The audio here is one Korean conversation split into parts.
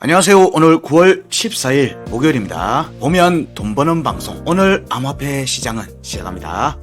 안녕하세요. 오늘 9월 14일 목요일입니다. 보면 돈 버는 방송. 오늘 암호화폐 시장은 시작합니다.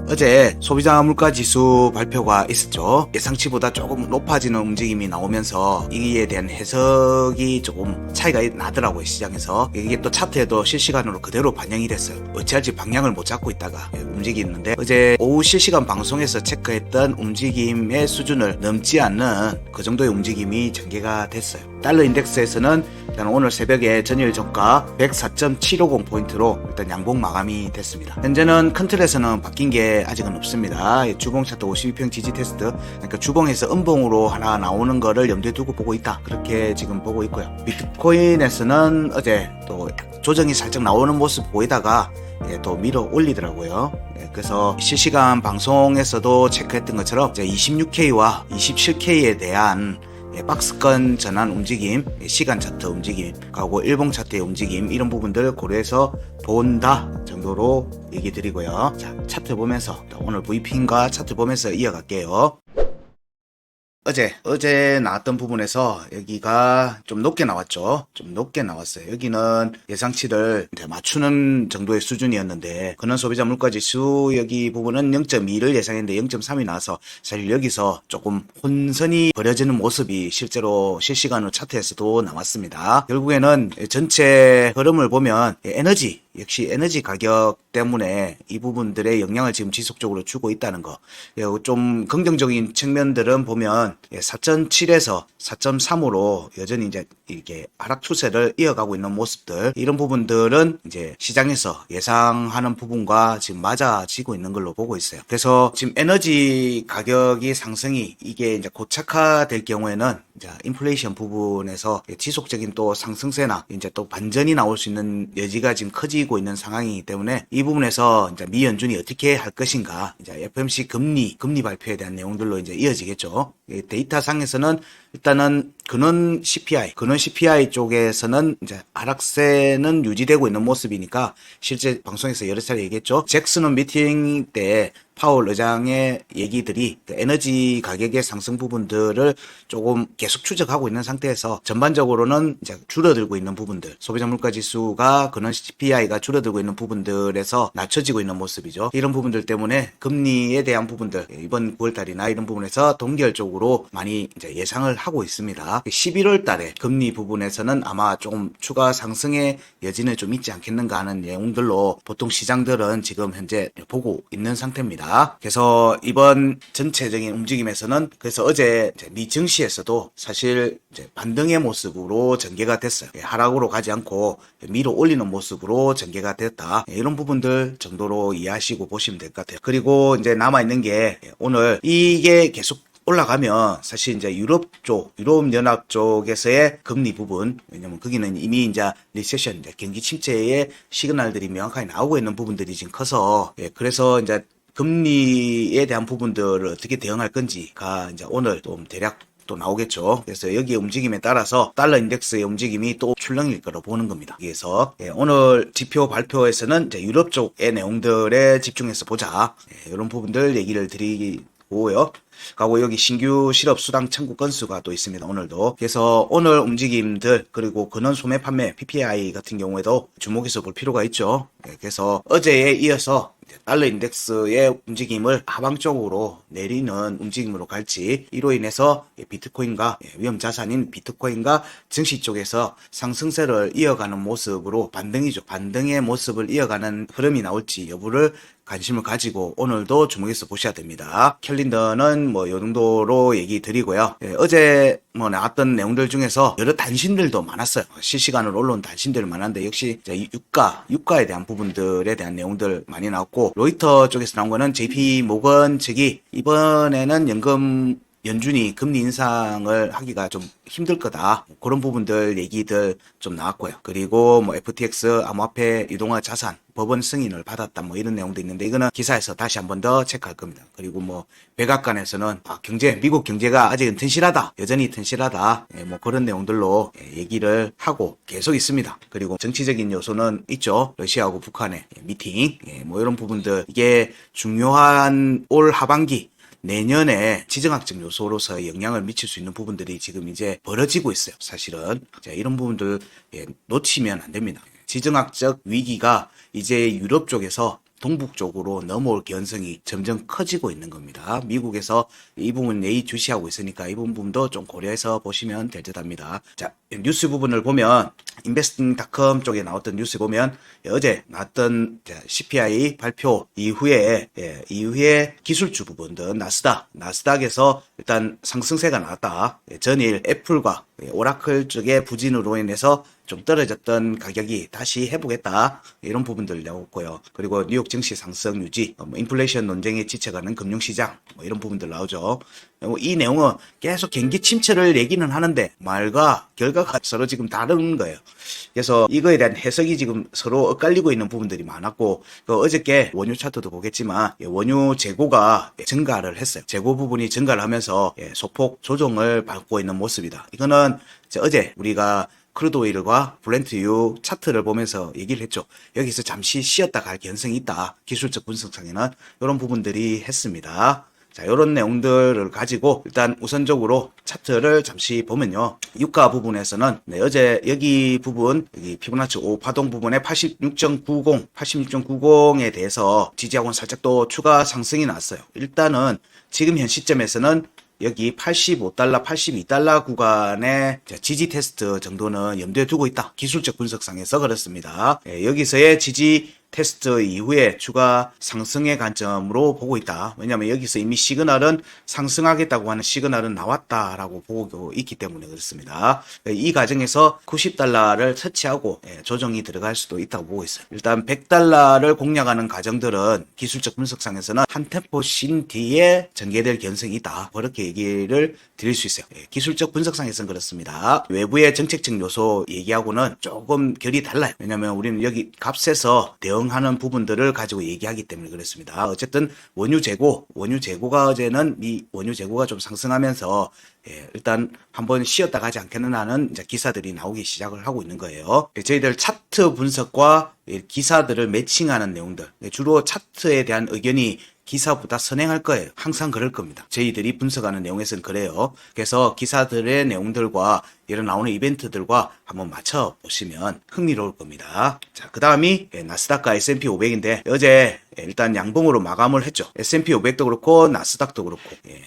어제 소비자 물가지수 발표가 있었죠. 예상치보다 조금 높아지는 움직임이 나오면서 이에 대한 해석이 조금 차이가 나더라고요, 시장에서. 이게 또 차트에도 실시간으로 그대로 반영이 됐어요. 어찌할지 방향을 못 잡고 있다가 움직이는데, 어제 오후 실시간 방송에서 체크했던 움직임의 수준을 넘지 않는 그 정도의 움직임이 전개가 됐어요. 달러 인덱스에서는 일단 오늘 새벽에 전일 저가 104.750포인트로 일단 양봉 마감이 됐습니다. 현재는 큰 틀에서는 바뀐 게 아직은 없습니다. 주봉 차트 52평 지지 테스트, 그러니까 주봉에서 음봉으로 하나 나오는 거를 염두에 두고 보고 있다, 그렇게 지금 보고 있고요. 비트코인에서는 어제 또 조정이 살짝 나오는 모습 보이다가 또 밀어 올리더라고요. 그래서 실시간 방송에서도 체크했던 것처럼 이제 26K와 27K에 대한 박스권 전환 움직임, 시간 차트 움직임, 하고 일봉 차트의 움직임, 이런 부분들 고려해서 본다 정도로 얘기 드리고요. 자, 차트 보면서 오늘 브리핑과 차트 보면서 이어갈게요. 어제 나왔던 부분에서 여기가 좀 높게 나왔죠. 좀 높게 나왔어요. 여기는 예상치를 이제 맞추는 정도의 수준이었는데, 근원 소비자 물가지수 여기 부분은 0.2를 예상했는데 0.3이 나와서 사실 여기서 조금 혼선이 벌어지는 모습이 실제로 실시간으로 차트에서도 나왔습니다. 결국에는 전체 흐름을 보면 역시 에너지 가격 때문에 이 부분들의 영향을 지금 지속적으로 주고 있다는 거. 좀 긍정적인 측면들은 보면 4.7에서 4.3으로 여전히 이제 이렇게 하락 추세를 이어가고 있는 모습들, 이런 부분들은 이제 시장에서 예상하는 부분과 지금 맞아지고 있는 걸로 보고 있어요. 그래서 지금 에너지 가격이 상승이 이게 이제 고착화될 경우에는 이제 인플레이션 부분에서 지속적인 또 상승세나 이제 또 반전이 나올 수 있는 여지가 지금 커지고 있는 상황이기 때문에, 이 부분에서 이제 미 연준이 어떻게 할 것인가, 이제 FOMC 금리 발표에 대한 내용들로 이제 이어지겠죠. 데이터 상에서는 일단은 근원 CPI 쪽에서는 이제 하락세는 유지되고 있는 모습이니까, 실제 방송에서 여러 차례 얘기했죠. 잭슨 미팅 때 파월 의장의 얘기들이 에너지 가격의 상승 부분들을 조금 계속 추적하고 있는 상태에서 전반적으로는 이제 줄어들고 있는 부분들, 소비자 물가 지수가 근원 CPI가 줄어들고 있는 부분들에서 낮춰지고 있는 모습이죠. 이런 부분들 때문에 금리에 대한 부분들, 이번 9월달이나 이런 부분에서 동결적으로 많이 이제 예상을 하고 있습니다. 11월 달에 금리 부분에서는 아마 조금 추가 상승의 여지는 좀 있지 않겠는가 하는 내용들로 보통 시장들은 지금 현재 보고 있는 상태입니다. 그래서 이번 전체적인 움직임에서는, 그래서 어제 미 증시에서도 사실 이제 반등의 모습으로 전개가 됐어요. 하락으로 가지 않고 밀어 올리는 모습으로 전개가 됐다, 이런 부분들 정도로 이해하시고 보시면 될 것 같아요. 그리고 이제 남아있는 게, 오늘 이게 계속 올라가면 사실 이제 유럽연합 쪽에서의 금리 부분, 왜냐면 거기는 이미 이제 리세션, 이제 경기 침체의 시그널들이 명확하게 나오고 있는 부분들이 지금 커서, 그래서 이제 금리에 대한 부분들을 어떻게 대응할 건지가 이제 오늘 좀 대략 또 나오겠죠. 그래서 여기의 움직임에 따라서 달러 인덱스의 움직임이 또 출렁일 거로 보는 겁니다. 그래서 오늘 지표 발표에서는 이제 유럽 쪽의 내용들에 집중해서 보자, 이런 부분들 얘기를 드리고요. 가고 여기 신규 실업 수당 청구 건수가 또 있습니다, 오늘도. 그래서 오늘 움직임들, 그리고 근원 소매 판매 PPI 같은 경우에도 주목해서 볼 필요가 있죠. 그래서 어제에 이어서 달러 인덱스의 움직임을 하방 쪽으로 내리는 움직임으로 갈지, 이로 인해서 비트코인과 위험 자산인 비트코인과 증시 쪽에서 상승세를 이어가는 모습으로 반등의 모습을 이어가는 흐름이 나올지 여부를 관심을 가지고 오늘도 주목해서 보셔야 됩니다. 캘린더는 뭐 요 정도로 얘기 드리고요. 어제 뭐 나왔던 내용들 중에서 여러 단신들도 많았어요. 실시간으로 올라온 단신들 많았는데, 역시 이제 유가에 대한 부분들에 대한 내용들 많이 나왔고, 로이터 쪽에서 나온 거는 JP 모건 측이 이번에는 연준이 금리 인상을 하기가 좀 힘들 거다, 그런 부분들 얘기들 좀 나왔고요. 그리고 뭐 FTX 암호화폐 유동화 자산 법원 승인을 받았다, 뭐 이런 내용도 있는데, 이거는 기사에서 다시 한 번 더 체크할 겁니다. 그리고 뭐 백악관에서는 미국 경제가 아직은 여전히 튼실하다, 뭐 그런 내용들로 얘기를 하고 계속 있습니다. 그리고 정치적인 요소는 있죠. 러시아하고 북한의 미팅, 뭐 이런 부분들, 이게 중요한 올 하반기 내년에 지정학적 요소로서 영향을 미칠 수 있는 부분들이 지금 이제 벌어지고 있어요. 사실은. 자, 이런 부분들 놓치면 안 됩니다. 지정학적 위기가 이제 유럽 쪽에서 동북 쪽으로 넘어올 개연성이 점점 커지고 있는 겁니다. 미국에서 이 부분 예의주시하고 있으니까 이 부분도 좀 고려해서 보시면 될 듯 합니다. 자, 뉴스 부분을 보면 investing.com 쪽에 나왔던 뉴스 보면 어제 나왔던 CPI 발표 이후에 기술주 부분들 나스닥에서 일단 상승세가 나왔다. 전일 애플과 오라클 쪽의 부진으로 인해서 좀 떨어졌던 가격이 다시 회복했다. 이런 부분들 나왔고요. 그리고 뉴욕 증시 상승 유지, 인플레이션 논쟁에 지쳐가는 금융시장, 이런 부분들 나오죠. 이 내용은 계속 경기 침체를 얘기는 하는데 말과 결과가 서로 지금 다른 거예요. 그래서 이거에 대한 해석이 지금 서로 엇갈리고 있는 부분들이 많았고, 어저께 원유 차트도 보겠지만 원유 재고가 증가를 했어요. 재고 부분이 증가를 하면서 소폭 조정을 받고 있는 모습이다. 이거는 어제 우리가 크루드 오일과 블렌트유 차트를 보면서 얘기를 했죠. 여기서 잠시 쉬었다 갈 개연성이 있다. 기술적 분석상에는 이런 부분들이 했습니다. 자, 이런 내용들을 가지고 일단 우선적으로 차트를 잠시 보면요. 유가 부분에서는 어제 여기 부분, 여기 피보나치 5파동 부분에 86.90에 대해서 지지하고는 살짝 또 추가 상승이 났어요. 일단은 지금 현 시점에서는 여기 85달러, 82달러 구간의 지지 테스트 정도는 염두에 두고 있다. 기술적 분석상에서 그렇습니다. 여기서의 지지 테스트 이후에 추가 상승의 관점으로 보고 있다. 왜냐하면 여기서 이미 시그널은 상승하겠다고 하는 시그널은 나왔다라고 보고 있기 때문에 그렇습니다. 이 과정에서 90달러를 터치하고 조정이 들어갈 수도 있다고 보고 있어요. 일단 100달러를 공략하는 과정들은 기술적 분석상에서는 한 템포 쉰 뒤에 전개될 개연성이 있다. 그렇게 얘기를 드릴 수 있어요. 기술적 분석상에서는 그렇습니다. 외부의 정책적 요소 얘기하고는 조금 결이 달라요. 왜냐하면 우리는 여기 값에서 대응하는 부분들을 가지고 얘기하기 때문에 그렇습니다. 어쨌든 원유 재고가 어제는 이 원유 재고가 좀 상승하면서 일단 한번 쉬었다 가지 않겠느냐는 이제 기사들이 나오기 시작을 하고 있는 거예요. 저희들 차트 분석과 기사들을 매칭하는 내용들, 주로 차트에 대한 의견이 기사보다 선행할 거예요. 항상 그럴 겁니다. 저희들이 분석하는 내용에서는 그래요. 그래서 기사들의 내용들과 이런 나오는 이벤트들과 한번 맞춰보시면 흥미로울 겁니다. 자, 그 다음이 나스닥과 S&P 500인데 어제 일단 양봉으로 마감을 했죠. S&P 500도 그렇고 나스닥도 그렇고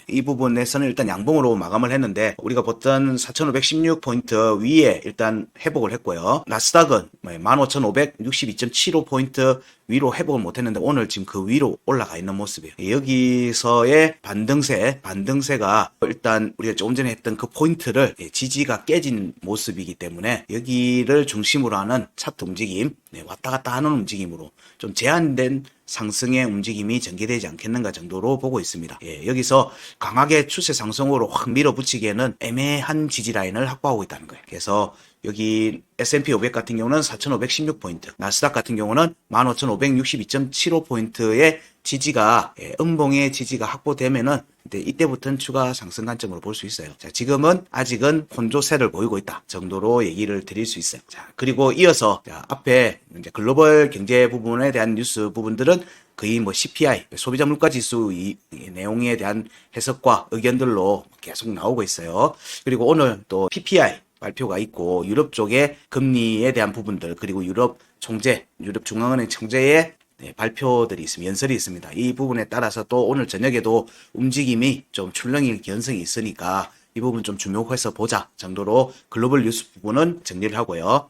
이 부분에서는 일단 양봉으로 마감을 했는데 우리가 봤던 4,516포인트 위에 일단 회복을 했고요. 나스닥은 15,562.75포인트 위로 회복을 못했는데 오늘 지금 그 위로 올라가 있는 모습이에요. 여기서의 반등세가 일단 우리가 조금 전에 했던 그 포인트를 지지가 깨진 모습이기 때문에 여기를 중심으로 하는 차트 움직임, 왔다 갔다 하는 움직임으로 좀 제한된 상승의 움직임이 전개되지 않겠는가 정도로 보고 있습니다. 여기서 강하게 추세 상승으로 확 밀어붙이기에는 애매한 지지 라인을 확보하고 있다는 거예요. 그래서 여기 S&P 500 같은 경우는 4,516포인트, 나스닥 같은 경우는 15,562.75포인트의 지지가 음봉의 지지가 확보되면은 이때부터는 추가 상승 관점으로 볼 수 있어요. 자, 지금은 아직은 혼조세를 보이고 있다 정도로 얘기를 드릴 수 있어요. 자, 그리고 이어서 앞에 이제 글로벌 경제 부분에 대한 뉴스 부분들은 거의 CPI, 소비자 물가 지수 이 내용에 대한 해석과 의견들로 계속 나오고 있어요. 그리고 오늘 또 PPI 발표가 있고 유럽 쪽의 금리에 대한 부분들, 그리고 유럽 중앙은행 총재의 발표들이 있습니다. 연설이 있습니다. 이 부분에 따라서 또 오늘 저녁에도 움직임이 좀 출렁일 개연성이 있으니까 이 부분 좀 주목해서 보자 정도로 글로벌 뉴스 부분은 정리를 하고요.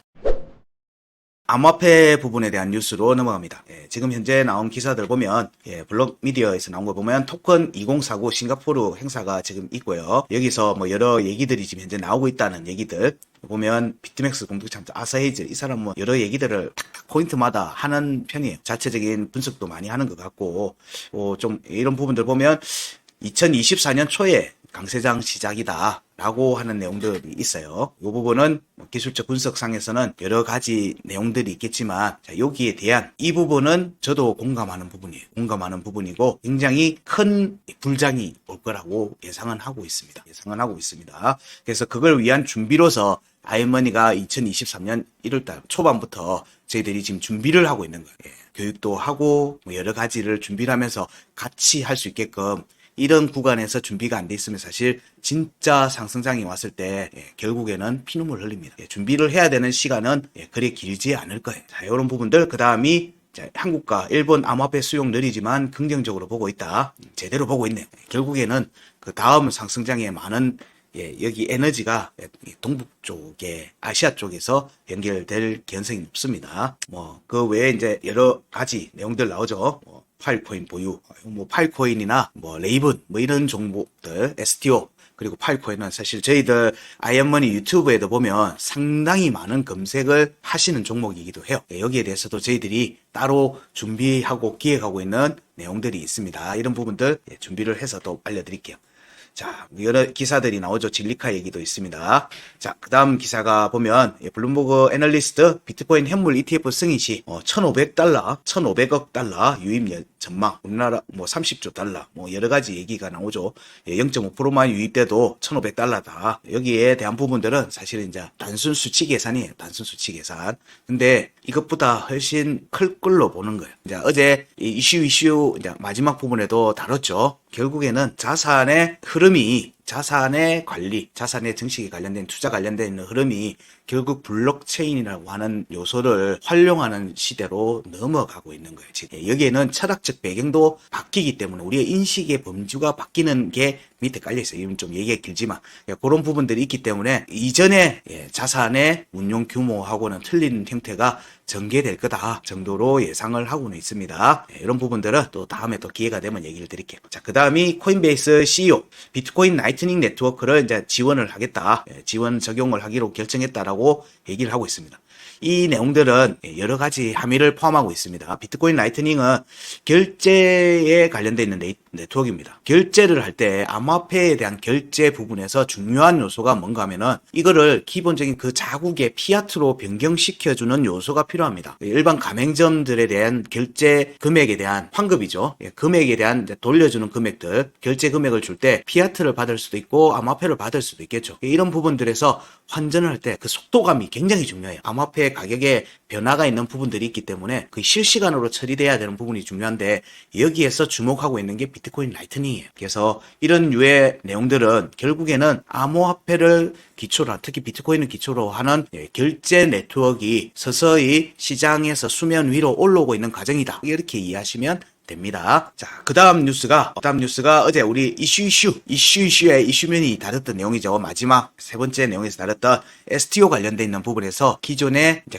암호화폐 부분에 대한 뉴스로 넘어갑니다. 지금 현재 나온 기사들 보면 블록 미디어에서 나온 거 보면 토큰 2049 싱가포르 행사가 지금 있고요. 여기서 여러 얘기들이 지금 현재 나오고 있다는 얘기들 보면 비트맥스 공동참자 아사헤이즈 이 사람 여러 얘기들을 탁탁 포인트마다 하는 편이에요. 자체적인 분석도 많이 하는 것 같고 좀 이런 부분들 보면 2024년 초에 강세장 시작이다 라고 하는 내용들이 있어요. 이 부분은 기술적 분석상에서는 여러 가지 내용들이 있겠지만 여기에 대한 이 부분은 저도 공감하는 부분이고 굉장히 큰 불장이 올 거라고 예상은 하고 있습니다. 그래서 그걸 위한 준비로서 아이머니가 2023년 1월달 초반부터 저희들이 지금 준비를 하고 있는 거예요. 교육도 하고 여러 가지를 준비를 하면서 같이 할 수 있게끔 이런 구간에서 준비가 안 돼 있으면 사실 진짜 상승장이 왔을 때 결국에는 피눈물 흘립니다. 준비를 해야 되는 시간은 그리 길지 않을 거예요. 자, 이런 부분들 그 다음이 한국과 일본 암호화폐 수용 느리지만 긍정적으로 보고 있다. 제대로 보고 있네요. 결국에는 그 다음 상승장에 많은 여기 에너지가 동북 쪽에 아시아 쪽에서 연결될 개연성이 높습니다. 뭐 그 외에 이제 여러 가지 내용들 나오죠. 파일코인 보유, 뭐 파일코인이나 뭐 레이븐 뭐 이런 종목들, STO 그리고 파일코인은 사실 저희들 아이언머니 유튜브에도 보면 상당히 많은 검색을 하시는 종목이기도 해요. 여기에 대해서도 저희들이 따로 준비하고 기획하고 있는 내용들이 있습니다. 이런 부분들 준비를 해서 또 알려드릴게요. 자, 여러 기사들이 나오죠. 진리카 얘기도 있습니다. 자, 그 다음 기사가 보면 블룸버그 애널리스트 비트코인 현물 ETF 승인 시 1,500달러, 1,500억 달러 유입 전망, 우리나라 뭐 30조 달러, 뭐 여러 가지 얘기가 나오죠. 0.5%만 유입돼도 1,500달러다. 여기에 대한 부분들은 사실은 이제 단순 수치 계산이에요. 단순 수치 계산. 근데 이것보다 훨씬 클 걸로 보는 거예요. 이제 어제 이슈 이제 마지막 부분에도 다뤘죠. 결국에는 자산의 흐름이 자산의 관리, 자산의 증식에 관련된 투자 관련된 있는 흐름이 결국 블록체인이라고 하는 요소를 활용하는 시대로 넘어가고 있는 거예요. 지금 여기에는 철학적 배경도 바뀌기 때문에 우리의 인식의 범주가 바뀌는 게 밑에 깔려 있어요. 이건 좀 얘기가 길지만 그런 부분들이 있기 때문에 이전에 자산의 운용 규모하고는 틀린 형태가 전개될 거다 정도로 예상을 하고는 있습니다. 이런 부분들은 또 다음에 또 기회가 되면 얘기를 드릴게요. 자, 그 다음이 코인베이스 CEO 비트코인 라이트닝 네트워크를 이제 지원을 하겠다, 지원 적용을 하기로 결정했다라고 얘기를 하고 있습니다. 이 내용들은 여러 가지 함의를 포함하고 있습니다. 비트코인 라이트닝은 결제에 관련되어 있는 네트워크입니다. 결제를 할 때 암호화폐에 대한 결제 부분에서 중요한 요소가 뭔가 하면은 이거를 기본적인 그 자국의 피아트로 변경시켜주는 요소가 필요합니다. 일반 가맹점들에 대한 결제 금액에 대한 환급이죠. 금액에 대한 돌려주는 금액들, 결제 금액을 줄 때 피아트를 받을 수도 있고 암호화폐를 받을 수도 있겠죠. 이런 부분들에서 환전을 할 때 그 속도감이 굉장히 중요해요. 암호화폐 가격에 변화가 있는 부분들이 있기 때문에 그 실시간으로 처리돼야 되는 부분이 중요한데 여기에서 주목하고 있는 게 비트코인 라이트닝이에요. 그래서 이런 유의 내용들은 결국에는 암호화폐를 기초로, 특히 비트코인을 기초로 하는 결제 네트워크가 서서히 시장에서 수면 위로 올라오고 있는 과정이다. 이렇게 이해하시면 됩니다. 자, 그 다음 뉴스가 어제 우리 이슈의 이슈면이 다뤘던 내용이죠. 마지막 세 번째 내용에서 다뤘던 STO 관련돼 있는 부분에서 기존의 이제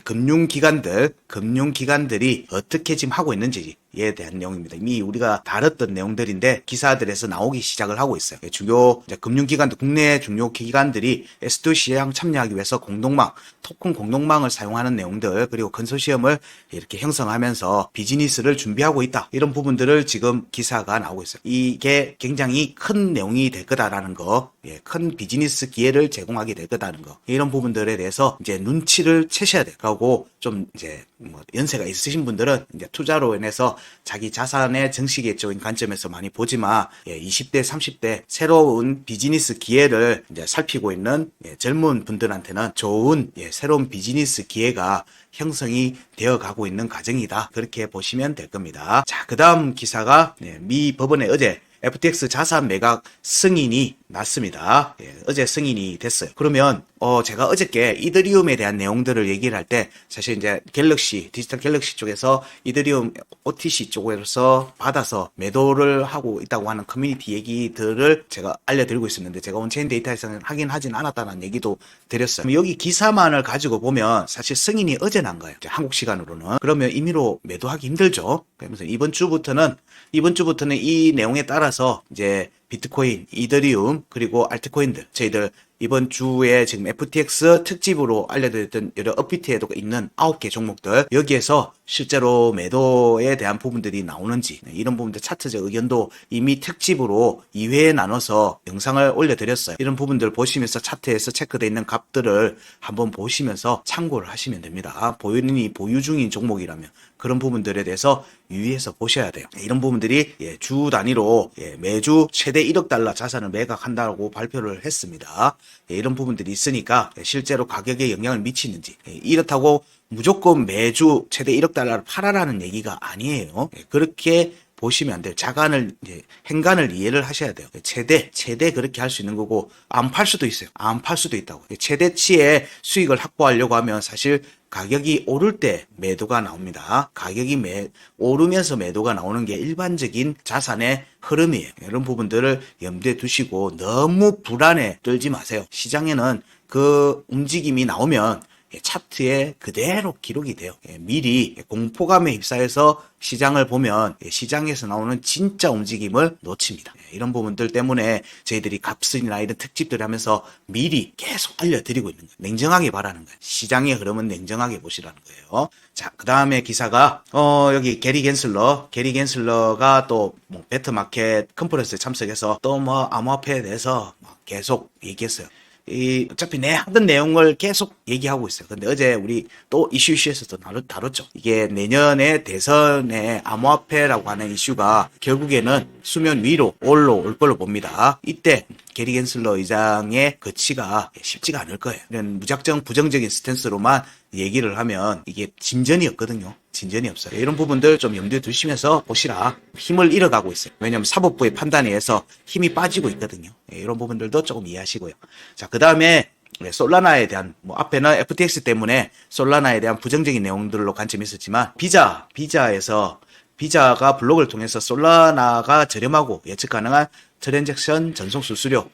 금융기관들이 어떻게 지금 하고 있는지에 대한 내용입니다. 이미 우리가 다뤘던 내용들인데 기사들에서 나오기 시작을 하고 있어요. 주요 금융기관들, 국내 중요 기관들이 STO 시장 참여하기 위해서 토큰 공동망을 사용하는 내용들, 그리고 컨소시엄을 이렇게 형성하면서 비즈니스를 준비하고 있다. 이런 부분들을 지금 기사가 나오고 있어요. 이게 굉장히 큰 내용이 될 거다라는 거, 큰 비즈니스 기회를 제공하게 될 거다라는 거, 이런 부분들에 대해서 이제 눈치를 채셔야 돼요. 그리고 좀 이제 뭐 연세가 있으신 분들은 이제 투자로 인해서 자기 자산의 증식적인 관점에서 많이 보지만 20대, 30대 새로운 비즈니스 기회를 이제 살피고 있는 젊은 분들한테는 좋은 새로운 비즈니스 기회가 형성이 되어 가고 있는 과정이다. 그렇게 보시면 될 겁니다. 자, 그 다음 기사가 미 법원에 어제 FTX 자산 매각 승인이 났습니다. 어제 승인이 됐어요. 그러면 제가 어저께 이더리움에 대한 내용들을 얘기를 할 때 사실 이제 디지털 갤럭시 쪽에서 이더리움 OTC 쪽에서 받아서 매도를 하고 있다고 하는 커뮤니티 얘기들을 제가 알려드리고 있었는데 제가 온체인 데이터에서는 확인하진 않았다는 얘기도 드렸어요. 여기 기사만을 가지고 보면 사실 승인이 어제 난 거예요. 한국 시간으로는. 그러면 임의로 매도하기 힘들죠. 그러면서 이번 주부터는 이 내용에 따라서 이제 비트코인, 이더리움, 그리고 알트코인들, 저희들 이번 주에 지금 FTX 특집으로 알려드렸던 여러 업비트에도 있는 9개 종목들, 여기에서 실제로 매도에 대한 부분들이 나오는지, 이런 부분들 차트적 의견도 이미 특집으로 2회에 나눠서 영상을 올려드렸어요. 이런 부분들 보시면서 차트에서 체크되어 있는 값들을 한번 보시면서 참고를 하시면 됩니다. 본인이 보유 중인 종목이라면 그런 부분들에 대해서 유의해서 보셔야 돼요. 이런 부분들이 주 단위로 매주 최대 1억 달러 자산을 매각한다고 발표를 했습니다. 이런 부분들이 있으니까 실제로 가격에 영향을 미치는지, 이렇다고 무조건 매주 최대 1억 달러를 팔아라는 얘기가 아니에요. 그렇게 보시면 안 돼요. 자간을, 행간을 이해를 하셔야 돼요. 최대 그렇게 할 수 있는 거고, 안 팔 수도 있어요. 안 팔 수도 있다고. 최대치의 수익을 확보하려고 하면 사실 가격이 오를 때 매도가 나옵니다. 가격이 오르면서 매도가 나오는 게 일반적인 자산의 흐름이에요. 이런 부분들을 염두에 두시고 너무 불안에 떨지 마세요. 시장에는 그 움직임이 나오면 차트에 그대로 기록이 돼요. 미리 공포감에 휩싸여서 시장을 보면 시장에서 나오는 진짜 움직임을 놓칩니다. 이런 부분들 때문에 저희들이 값을이나 이런 특집들을 하면서 미리 계속 알려드리고 있는 거예요. 냉정하게 바라는 거예요. 시장의 흐름은 냉정하게 보시라는 거예요. 자, 그 다음에 기사가 여기 게리 갠슬러가 또 뭐 배트마켓 컨퍼런스에 참석해서 또 뭐 암호화폐에 대해서 계속 얘기했어요. 어차피 하던 내용을 계속 얘기하고 있어요. 근데 어제 우리 또 이슈에서도 다뤘죠. 이게 내년에 대선의 암호화폐라고 하는 이슈가 결국에는 수면 위로 올 걸로 봅니다. 이때 게리 갠슬러 의장의 거치가 쉽지가 않을 거예요. 이런 무작정 부정적인 스탠스로만 얘기를 하면 이게 진전이 없거든요. 진전이 없어요. 이런 부분들 좀 염두에 두시면서 보시라. 힘을 잃어가고 있어요. 왜냐하면 사법부의 판단에 의해서 힘이 빠지고 있거든요. 이런 부분들도 조금 이해하시고요. 자, 그 다음에 솔라나에 대한 앞에는 FTX 때문에 솔라나에 대한 부정적인 내용들로 관점이 있었지만 비자가 블록을 통해서 솔라나가 저렴하고 예측 가능한 트랜잭션 전송 수수료,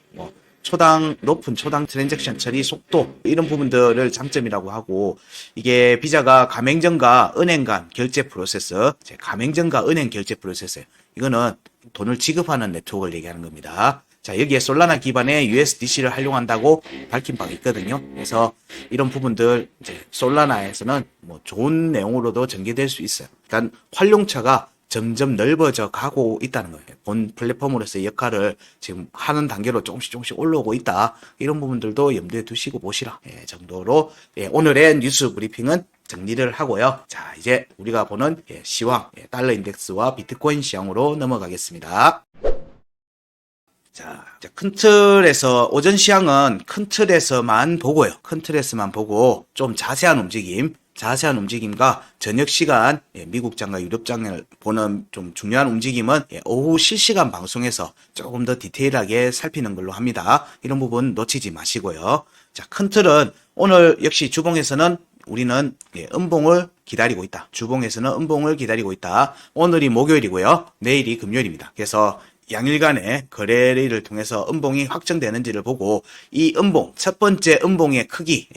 높은 초당 트랜잭션 처리 속도, 이런 부분들을 장점이라고 하고, 이게 비자가 가맹점과 은행 간 결제 프로세스, 가맹점과 은행 결제 프로세스예요. 이거는 돈을 지급하는 네트워크를 얘기하는 겁니다. 자, 여기에 솔라나 기반의 USDC를 활용한다고 밝힌 바가 있거든요. 그래서 이런 부분들 솔라나에서는 좋은 내용으로도 전개될 수 있어요. 일단 활용처가 점점 넓어져 가고 있다는 거예요. 본 플랫폼으로서의 역할을 지금 하는 단계로 조금씩 올라오고 있다. 이런 부분들도 염두에 두시고 보시라. 정도로 오늘의 뉴스 브리핑은 정리를 하고요. 자, 이제 우리가 보는 시황, 달러 인덱스와 비트코인 시황으로 넘어가겠습니다. 자, 큰 틀에서 오전 시황은 큰 틀에서만 보고요. 큰 틀에서만 보고 좀 자세한 움직임과 저녁 시간 미국장과 유럽장을 보는 좀 중요한 움직임은 오후 실시간 방송에서 조금 더 디테일하게 살피는 걸로 합니다. 이런 부분 놓치지 마시고요. 자, 큰 틀은 오늘 역시 주봉에서는 우리는 음봉을 기다리고 있다. 주봉에서는 음봉을 기다리고 있다. 오늘이 목요일이고요. 내일이 금요일입니다. 그래서 양일간의 거래를 통해서 음봉이 확정되는지를 보고 이 음봉, 첫 번째 음봉의 크기,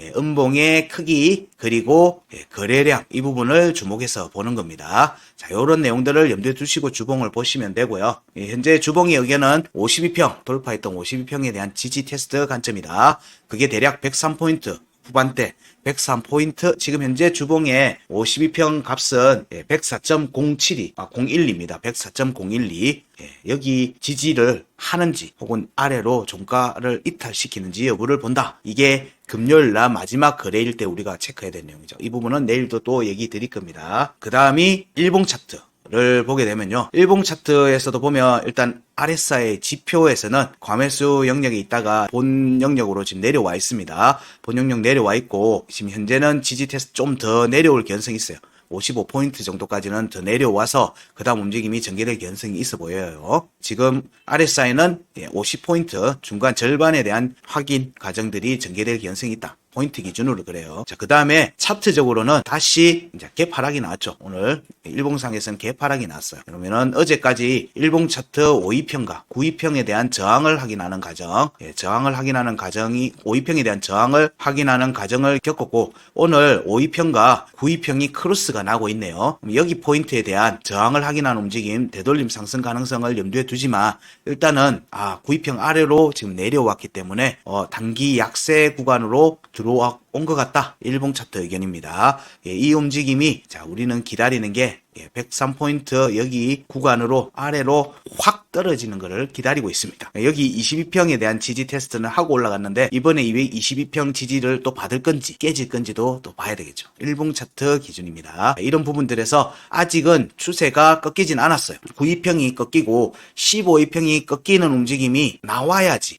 그리고 거래량, 이 부분을 주목해서 보는 겁니다. 자, 요런 내용들을 염두에 두시고 주봉을 보시면 되고요. 현재 주봉의 의견은 52평, 돌파했던 52평에 대한 지지 테스트 관점이다. 그게 대략 103포인트 후반대, 103포인트, 지금 현재 주봉의 52평 값은 104.012입니다. 104.012. 여기 지지를 하는지 혹은 아래로 종가를 이탈시키는지 여부를 본다. 이게 금요일날 마지막 거래일 때 우리가 체크해야 되는 내용이죠. 이 부분은 내일도 또 얘기 드릴 겁니다. 그 다음이 일봉 차트를 보게 되면요. 일봉 차트에서도 보면 일단 RSI 지표에서는 과매수 영역에 있다가 본 영역으로 지금 내려와 있습니다. 본 영역 내려와 있고 지금 현재는 지지 테스트 좀 더 내려올 가능성이 있어요. 55포인트 정도까지는 더 내려와서 그 다음 움직임이 전개될 가능성이 있어 보여요. 지금 RSI는 50포인트 중간 절반에 대한 확인 과정들이 전개될 가능성이 있다. 포인트 기준으로 그래요. 자, 그 다음에 차트적으로는 다시 이제 갭 하락이 나왔죠. 오늘 일봉상에서는 갭 하락이 나왔어요. 그러면은 어제까지 일봉 차트 52평과 92평에 대한 저항을 확인하는 과정, 저항을 확인하는 과정이 52평에 대한 저항을 확인하는 과정을 겪었고, 오늘 52평과 92평이 크로스가 나고 있네요. 여기 포인트에 대한 저항을 확인하는 움직임, 되돌림 상승 가능성을 염두에 두지만 일단은 92평 아래로 지금 내려왔기 때문에 단기 약세 구간으로 들어온 것 같다. 일봉 차트 의견입니다. 이 움직임이 우리는 기다리는 게 103포인트 여기 구간으로 아래로 확 떨어지는 것을 기다리고 있습니다. 여기 22평에 대한 지지 테스트는 하고 올라갔는데 이번에 222평 지지를 또 받을 건지 깨질 건지도 또 봐야 되겠죠. 일봉 차트 기준입니다. 이런 부분들에서 아직은 추세가 꺾이진 않았어요. 92평이 꺾이고 15평이 꺾이는 움직임이 나와야지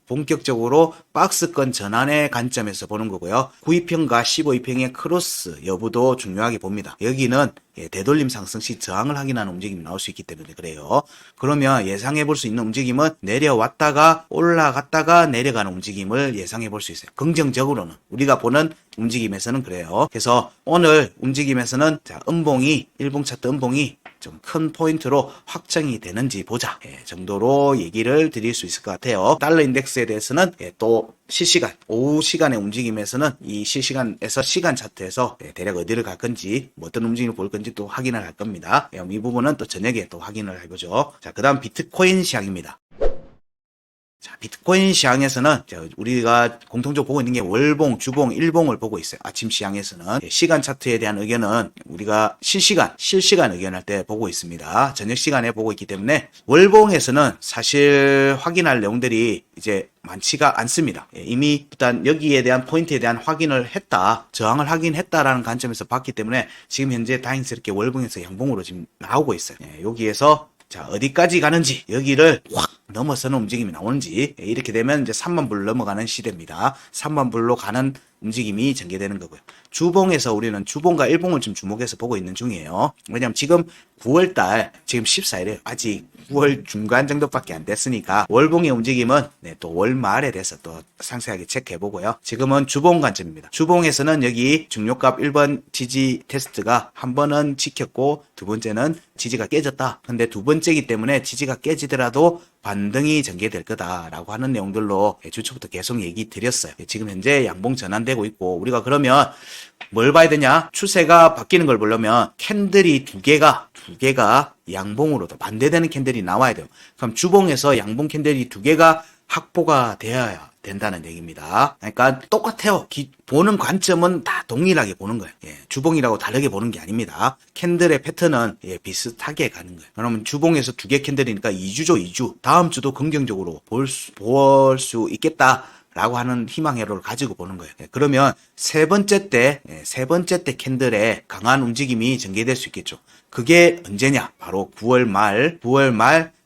본격적으로 박스권 전환의 관점에서 보는 거고요. 92평과 15평의 크로스 여부도 중요하게 봅니다. 여기는 되돌림 상승 시 저항을 확인하는 움직임이 나올 수 있기 때문에 그래요. 그러면 예상해 볼 수 있는 움직임은 내려왔다가 올라갔다가 내려가는 움직임을 예상해 볼 수 있어요. 긍정적으로는 우리가 보는 움직임에서는 그래요. 그래서 오늘 움직임에서는 자, 음봉이 일봉 차트 음봉이 좀 큰 포인트로 확정이 되는지 보자 정도로 얘기를 드릴 수 있을 것 같아요. 달러 인덱스에 대해서는 또 실시간 오후 시간의 움직임에서는 이 실시간에서 시간 차트에서 대략 어디를 갈 건지 어떤 움직임을 볼 건지 또 확인을 할 겁니다. 이 부분은 또 저녁에 또 확인을 해보죠. 자, 그 다음 비트코인 시장입니다. 자, 비트코인 시장에서는 우리가 공통적으로 보고 있는 게 월봉, 주봉, 일봉을 보고 있어요. 아침 시장에서는 시간 차트에 대한 의견은 우리가 실시간 의견할 때 보고 있습니다. 저녁 시간에 보고 있기 때문에 월봉에서는 사실 확인할 내용들이 이제 많지가 않습니다. 이미 일단 여기에 대한 포인트에 대한 확인을 했다, 저항을 확인했다라는 관점에서 봤기 때문에 지금 현재 다행스럽게 월봉에서 양봉으로 지금 나오고 있어요. 여기에서 자, 어디까지 가는지, 여기를 확 넘어서는 움직임이 나오는지, 이렇게 되면 이제 3만불 넘어가는 시대입니다. 3만불로 가는 움직임이 전개되는 거고요. 주봉에서 우리는 주봉과 일봉을 좀 주목해서 보고 있는 중이에요. 왜냐면 지금 9월달, 지금 14일에 아직 9월 중간 정도밖에 안 됐으니까 월봉의 움직임은 또 월 말에 대해서 또 상세하게 체크해 보고요. 지금은 주봉 관점입니다. 주봉에서는 여기 중요값 1번 지지 테스트가 한 번은 지켰고 두 번째는 지지가 깨졌다. 근데 두 번째이기 때문에 지지가 깨지더라도 반등이 전개될 거다라고 하는 내용들로 주초부터 계속 얘기 드렸어요. 지금 현재 양봉 전환되고 있고 우리가 그러면 뭘 봐야 되냐? 추세가 바뀌는 걸 보려면 캔들이 두 개가 양봉으로도 반대되는 캔들이 나와야 돼요. 그럼 주봉에서 양봉 캔들이 두 개가 확보가 되어야 된다는 얘기입니다. 그러니까 똑같아요. 보는 관점은 다 동일하게 보는 거예요. 주봉이라고 다르게 보는 게 아닙니다. 캔들의 패턴은 비슷하게 가는 거예요. 그러면 주봉에서 두 개 캔들이니까 2주죠, 2주. 다음 주도 긍정적으로 볼 수 있겠다. 라고 하는 희망회로를 가지고 보는 거예요. 그러면 세 번째 때 캔들의 강한 움직임이 전개될 수 있겠죠. 그게 언제냐? 바로 9월 말,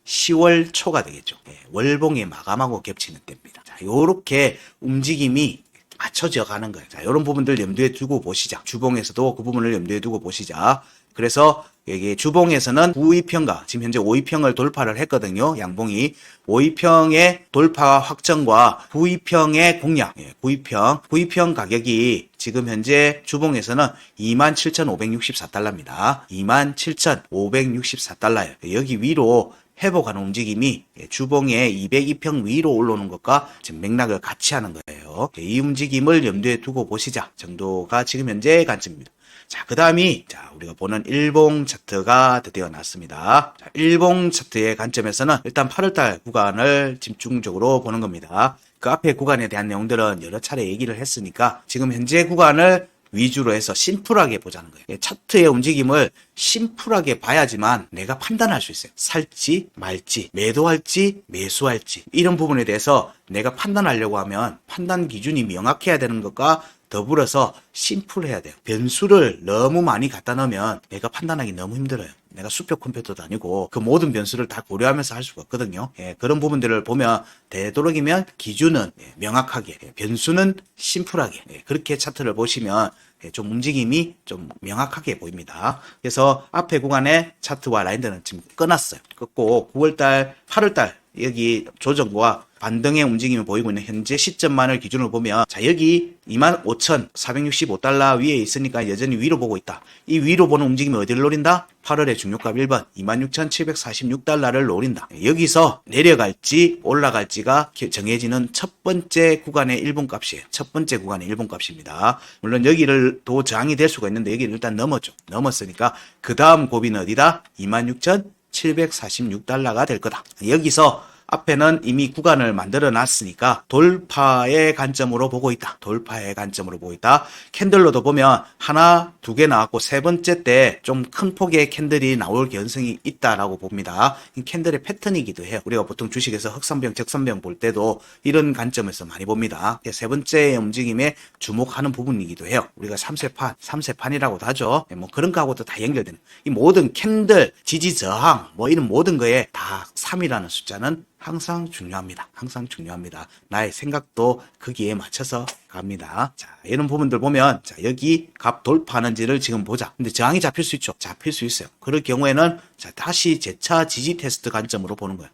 10월 초가 되겠죠. 월봉의 마감하고 겹치는 때입니다. 자, 요렇게 움직임이 맞춰져 가는 거예요. 자, 요런 부분들 염두에 두고 보시자. 주봉에서도 그 부분을 염두에 두고 보시자. 그래서 여기 주봉에서는 9위평가, 지금 현재 5위평을 돌파를 했거든요. 양봉이 5위평의 돌파 확정과 9위평의 공략, 9위평 가격이 지금 현재 주봉에서는 27,564달러입니다. 27,564달러예요. 여기 위로 회복하는 움직임이 주봉의 202평 위로 올라오는 것과 지금 맥락을 같이 하는 거예요. 이 움직임을 염두에 두고 보시자 정도가 지금 현재의 관점입니다. 자, 그 다음이, 우리가 보는 일봉 차트가 드디어 나왔습니다. 자, 일봉 차트의 관점에서는 일단 8월달 구간을 집중적으로 보는 겁니다. 그 앞에 구간에 대한 내용들은 여러 차례 얘기를 했으니까 지금 현재 구간을 위주로 해서 심플하게 보자는 거예요. 차트의 움직임을 심플하게 봐야지만 내가 판단할 수 있어요. 살지 말지, 매도할지 매수할지 이런 부분에 대해서 내가 판단하려고 하면 판단 기준이 명확해야 되는 것과 더불어서 심플해야 돼요. 변수를 너무 많이 갖다 넣으면 내가 판단하기 너무 힘들어요. 내가 수표 컴퓨터도 아니고 그 모든 변수를 다 고려하면서 할 수가 없거든요. 그런 부분들을 보면 되도록이면 기준은 명확하게, 변수는 심플하게 그렇게 차트를 보시면 좀 움직임이 좀 명확하게 보입니다. 그래서 앞에 구간의 차트와 라인들은 지금 끊었어요. 끊고 9월달, 8월달 여기 조정과 반등의 움직임을 보이고 있는 현재 시점만을 기준으로 보면 자, 여기 25,465달러 위에 있으니까 여전히 위로 보고 있다. 이 위로 보는 움직임이 어디를 노린다? 8월의 중요값 1번 26,746달러를 노린다. 여기서 내려갈지 올라갈지가 정해지는 첫 번째 구간의 일봉값이에요. 첫 번째 구간의 일봉값입니다. 물론 여기를 또 저항이 될 수가 있는데 여기를 일단 넘었죠. 넘었으니까 그 다음 고비는 어디다? 26,746달러가 될 거다. 여기서 앞에는 이미 구간을 만들어 놨으니까 돌파의 관점으로 보고 있다. 돌파의 관점으로 보고 있다. 캔들로도 보면 하나, 두 개 나왔고 세 번째 때 좀 큰 폭의 캔들이 나올 가능성이 있다라고 봅니다. 이 캔들의 패턴이기도 해요. 우리가 보통 주식에서 흑선병, 적선병 볼 때도 이런 관점에서 많이 봅니다. 세 번째 움직임에 주목하는 부분이기도 해요. 우리가 3세판이라고도 하죠. 뭐 그런 거하고도 다 연결되는 이 모든 캔들, 지지 저항 뭐 이런 모든 거에 다 3이라는 숫자는 항상 중요합니다. 항상 중요합니다. 나의 생각도 거기에 맞춰서 갑니다. 자, 이런 부분들 보면, 자, 여기 값 돌파하는지를 지금 보자. 근데 저항이 잡힐 수 있죠? 잡힐 수 있어요. 그럴 경우에는, 자, 다시 재차 지지 테스트 관점으로 보는 거예요.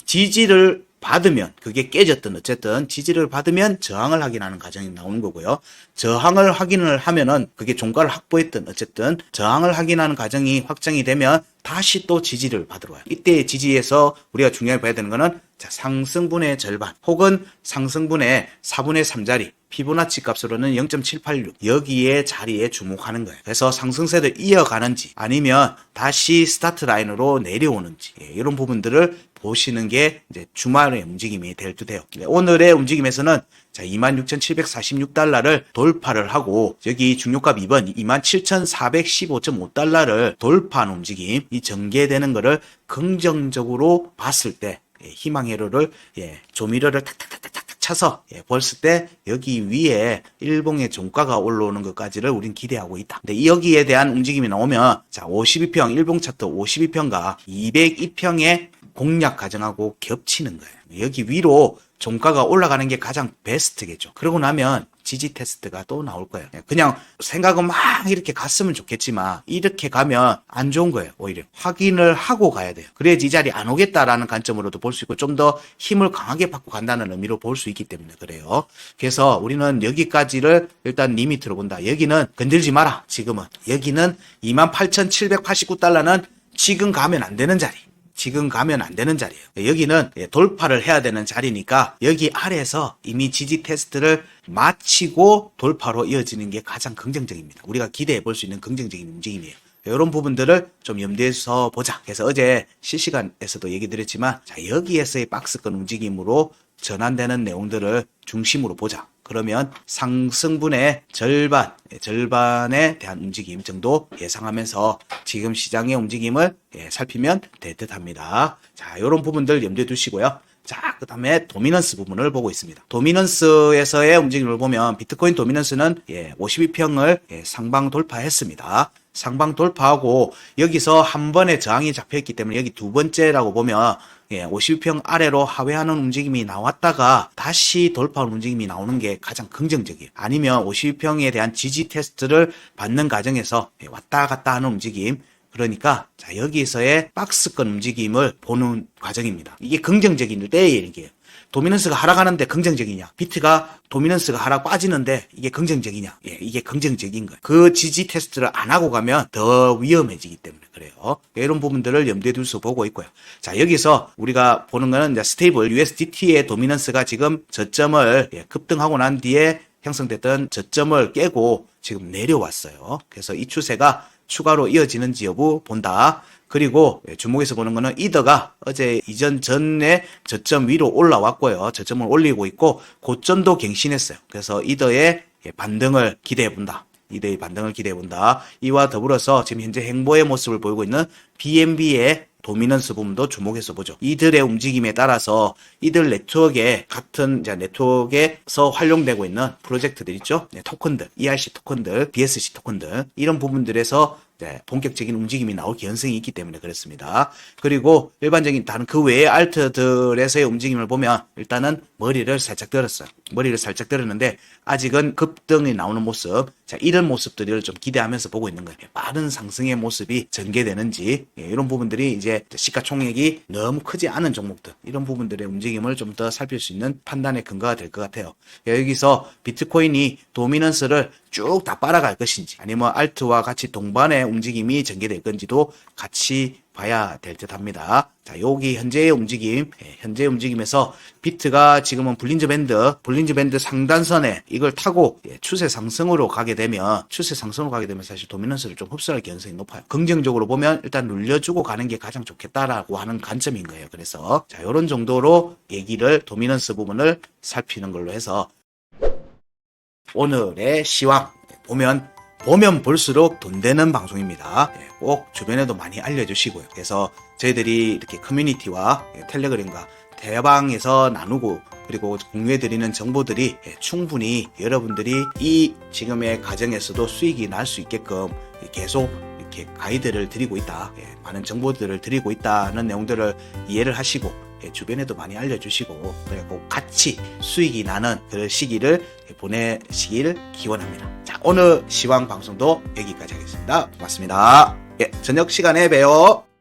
지지를 받으면, 그게 깨졌든 어쨌든 지지를 받으면 저항을 확인하는 과정이 나오는 거고요. 저항을 확인을 하면은 그게 종가를 확보했든 어쨌든 저항을 확인하는 과정이 확정이 되면 다시 또 지지를 받으러 와요. 이때 지지에서 우리가 중요하게 봐야 되는 거는, 자, 상승분의 절반 혹은 상승분의 4분의 3자리 피보나치 값으로는 0.786 여기에 자리에 주목하는 거예요. 그래서 상승세를 이어가는지 아니면 다시 스타트 라인으로 내려오는지, 이런 부분들을 보시는 게 이제 주말의 움직임이 될 듯해요. 오늘의 움직임에서는, 자, 26,746달러를 돌파를 하고 여기 중요값 2번 27,415.5달러를 돌파한 움직임, 이 전개되는 거를 긍정적으로 봤을 때 희망회로를 조미료를 탁탁탁탁탁 쳐서 봤을 때 여기 위에 일봉의 종가가 올라오는 것까지를 우린 기대하고 있다. 근데 여기에 대한 움직임이 나오면, 자, 52평 일봉 차트 52평과 202평의 공략 과정하고 겹치는 거예요. 여기 위로 종가가 올라가는 게 가장 베스트겠죠. 그러고 나면 지지 테스트가 또 나올 거예요. 그냥 생각은 막 이렇게 갔으면 좋겠지만 이렇게 가면 안 좋은 거예요. 오히려 확인을 하고 가야 돼요. 그래야지 이 자리 안 오겠다라는 관점으로도 볼 수 있고 좀 더 힘을 강하게 받고 간다는 의미로 볼 수 있기 때문에 그래요. 그래서 우리는 여기까지를 일단 리미트로 본다. 여기는 건들지 마라. 지금은 여기는 28,789달러는 지금 가면 안 되는 자리. 지금 가면 안 되는 자리예요. 여기는 돌파를 해야 되는 자리니까 여기 아래에서 이미 지지 테스트를 마치고 돌파로 이어지는 게 가장 긍정적입니다. 우리가 기대해 볼 수 있는 긍정적인 움직임이에요. 이런 부분들을 좀 염두에서 보자. 그래서 어제 실시간에서도 얘기 드렸지만, 자, 여기에서의 박스권 움직임으로 전환되는 내용들을 중심으로 보자. 그러면 상승분의 절반에 대한 움직임 정도 예상하면서 지금 시장의 움직임을 살피면 될 듯합니다. 자, 이런 부분들 염두에 두시고요. 자, 그 다음에 도미넌스 부분을 보고 있습니다. 도미넌스에서의 움직임을 보면 비트코인 도미넌스는 52평을 상방 돌파했습니다. 상방 돌파하고 여기서 한 번에 저항이 잡혀있기 때문에 여기 두 번째라고 보면 52평 아래로 하회하는 움직임이 나왔다가 다시 돌파하는 움직임이 나오는 게 가장 긍정적이에요. 아니면 52평에 대한 지지 테스트를 받는 과정에서 왔다 갔다 하는 움직임, 그러니까 자, 여기서의 박스권 움직임을 보는 과정입니다. 이게 긍정적인 때의 얘기예요. 도미넌스가 하락하는데 긍정적이냐? 비트가 도미넌스가 하락 빠지는데 이게 긍정적이냐? 이게 긍정적인 거예요. 그 지지 테스트를 안 하고 가면 더 위험해지기 때문에 그래요. 이런 부분들을 염두에 둘수 보고 있고요. 자, 여기서 우리가 보는 거는 이제 스테이블 USDT의 도미넌스가 지금 저점을 급등하고 난 뒤에 형성됐던 저점을 깨고 지금 내려왔어요. 그래서 이 추세가 추가로 이어지는지 여부 본다. 그리고 주목해서 보는 거는 이더가 어제 이전 전에 저점 위로 올라왔고요. 저점을 올리고 있고 고점도 갱신했어요. 그래서 이더의 반등을 기대해 본다. 이더의 반등을 기대해 본다. 이와 더불어서 지금 현재 행보의 모습을 보이고 있는 BNB의 도미넌스 부분도 주목해서 보죠. 이들의 움직임에 따라서 이들 네트워크에 같은 네트워크에서 활용되고 있는 프로젝트들 있죠. 토큰들, ERC 토큰들, BSC 토큰들 이런 부분들에서 본격적인 움직임이 나올 가능성이 있기 때문에 그렇습니다. 그리고 일반적인 다른 그 외의 알트들에서의 움직임을 보면 일단은 머리를 살짝 들었어요. 머리를 살짝 들었는데 아직은 급등이 나오는 모습, 자, 이런 모습들을 좀 기대하면서 보고 있는 거예요. 빠른 상승의 모습이 전개되는지, 이런 부분들이 이제 시가총액이 너무 크지 않은 종목들, 이런 부분들의 움직임을 좀 더 살필 수 있는 판단의 근거가 될 것 같아요. 여기서 비트코인이 도미넌스를 쭉 다 빨아갈 것인지 아니면 알트와 같이 동반의 움직임이 전개될 건지도 같이 봐야 될 듯 합니다. 자, 여기 현재의 움직임, 현재의 움직임에서 비트가 지금은 볼린저 밴드 상단선에 이걸 타고 추세 상승으로 가게 되면 사실 도미넌스를 좀 흡수할 가능성이 높아요. 긍정적으로 보면 일단 눌려주고 가는 게 가장 좋겠다라고 하는 관점인 거예요. 그래서 자, 이런 정도로 얘기를 도미넌스 부분을 살피는 걸로 해서 오늘의 시황 보면 볼수록 돈 되는 방송입니다. 꼭 주변에도 많이 알려주시고요. 그래서 저희들이 이렇게 커뮤니티와 텔레그램과 대방에서 나누고 그리고 공유해드리는 정보들이 충분히 여러분들이 이 지금의 과정에서도 수익이 날 수 있게끔 계속 이렇게 가이드를 드리고 있다. 많은 정보들을 드리고 있다는 내용들을 이해를 하시고 주변에도 많이 알려주시고 그리고 같이 수익이 나는 그런 시기를 보내시길 기원합니다. 자, 오늘 시황 방송도 여기까지 하겠습니다. 고맙습니다. 예, 저녁 시간에 봬요.